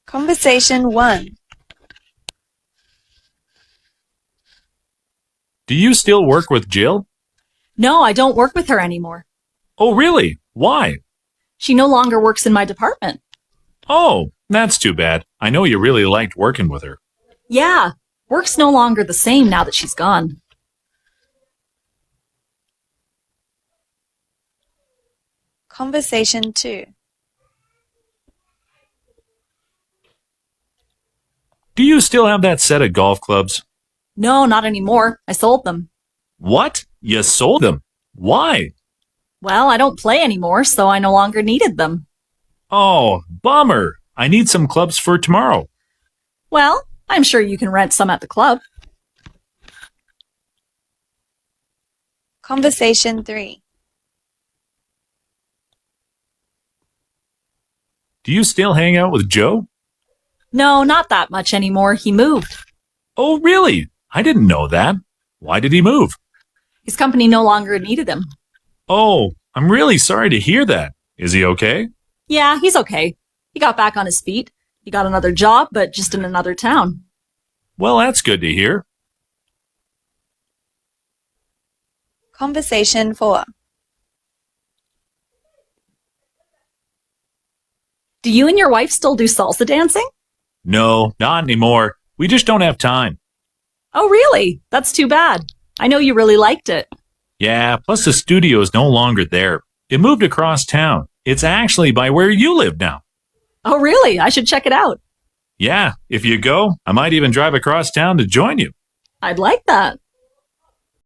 Conversation 1. Do you still work with Jill? No, I don't work with her anymore. Oh, really? Why? She no longer works in my department. Oh, that's too bad. I know you really liked working with her. Yeah, work's no longer the same now that she's gone. Conversation 2. Do you still have that set of golf clubs? No, not anymore. I sold them. What? You sold them? Why? Well, I don't play anymore, so I no longer needed them. Oh, bummer. I need some clubs for tomorrow. Well, I'm sure you can rent some at the club. Conversation 3. Do you still hang out with Joe? No, not that much anymore. He moved. Oh, really? I didn't know that. Why did he move? His company no longer needed him. Oh, I'm really sorry to hear that. Is he okay? Yeah, he's okay. He got back on his feet. He got another job, but just in another town. Well, that's good to hear. Conversation 4. Do you and your wife still do salsa dancing? No, not anymore. We just don't have time. Oh, really? That's too bad. I know you really liked it. Yeah, plus the studio is no longer there. It moved across town. It's actually by where you live now. Oh, really? I should check it out. Yeah, if you go, I might even drive across town to join you. I'd like that.